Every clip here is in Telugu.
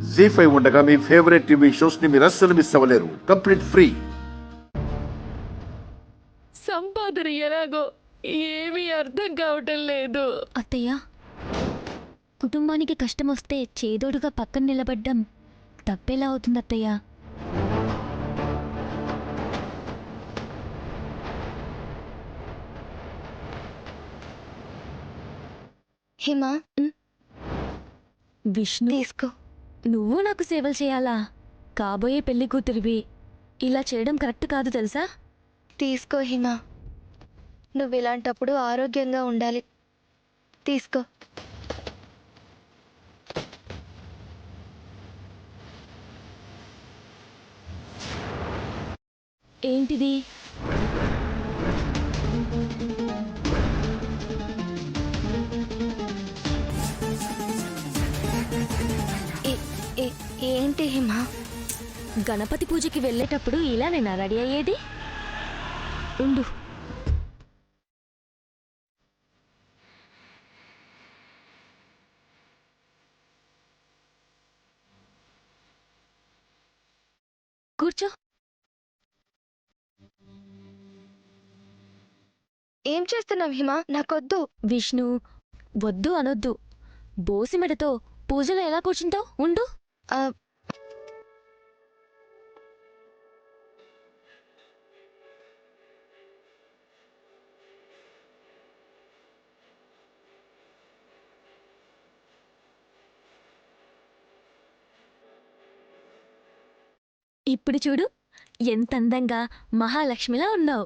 జీ5 ఉండగా మీ ఫేవరెట్ టీవీ షోస్ ని మీరు అస్సలు మిస్ అవ్వలేరు. Complete free. సంపాదన ఎలాగో ఏమీ అర్థం కావటం లేదు. అత్తయ్య, కుటుంబానికి కష్టం వస్తే చేదోడుగా పక్కన నిలబడ్డం తప్పేలా అవుతుంది అత్తయ్య? హిమా, విష్ణు, తీసుకో. నువ్వు నాకు సేవలు చేయాలా? కాబోయే పెళ్లి కూతురివి. ఇలా చేయడం కరెక్ట్ కాదు తెలుసా? తీసుకో హిమా, నువ్వు ఇలాంటప్పుడు ఆరోగ్యంగా ఉండాలి. తీసుకో. ఏంటిది? ఏంటి హిమా? గణపతి పూజకి వెళ్ళేటప్పుడు ఇలా నేను రెడీ అయ్యేది? ఉండు. కూర్చో. ఏం చేస్తున్నావు హిమా? నాకొద్దు. విష్ణు, వద్దు అనొద్దు. బోసిమెడతో పూజలో ఎలా కూర్చుంటావు? ఉండు. ఆ, ఇప్పుడు చూడు, ఎంత అందంగా మహాలక్ష్మిలా ఉన్నావు.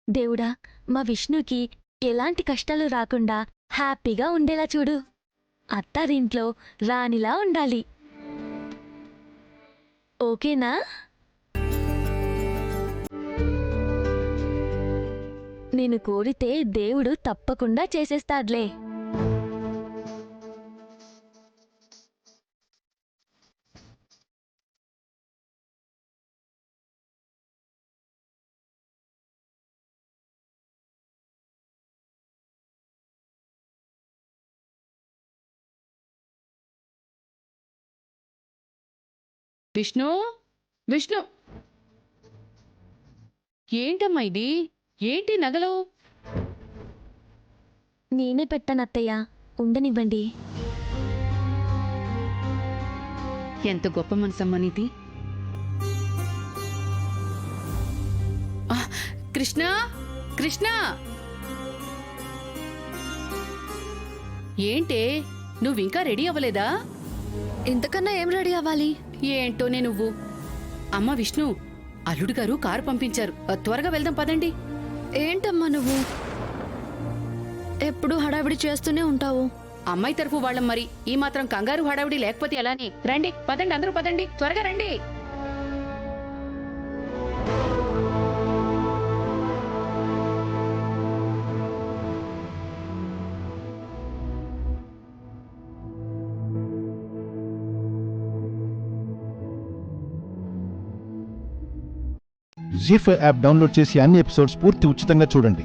దేవుడా, మా విష్ణుకి ఎలాంటి కష్టాలు రాకుండా హ్యాపీగా ఉండేలా చూడు. అత్తారింట్లో రాణిలా ఉండాలి. ఓకేనా? నేను కోరితే దేవుడు తప్పకుండా చేసేస్తాడులే. విష్ణు, విష్ణు, ఏంటమ్మా ఇది? ఏంటి నగలు? నేనే పెట్టానత్తయ్య, ఉండనివ్వండి. ఎంత గొప్ప మనసమ్మా నీది. కృష్ణ, కృష్ణ, ఏంటే నువ్వింకా రెడీ అవ్వలేదా? ఇంతకన్నా ఏం రెడీ అవ్వాలి? ఏంటోనే నువ్వు. అమ్మ విష్ణు, అల్లుడు గారు కారు పంపించారు. త్వరగా వెళ్దాం పదండి. ఏంటమ్మా నువ్వు ఎప్పుడు హడావిడి చేస్తూనే ఉంటావు. అమ్మాయి తరఫు వాళ్ళం, మరి ఈ మాత్రం కంగారు హడావిడి లేకపోతే ఎలానే? రండి పదండి, అందరూ పదండి, త్వరగా రండి. జీ5 యాప్ డౌన్లోడ్ చేసి అన్ని ఎపిసోడ్స్ పూర్తి ఉచితంగా చూడండి.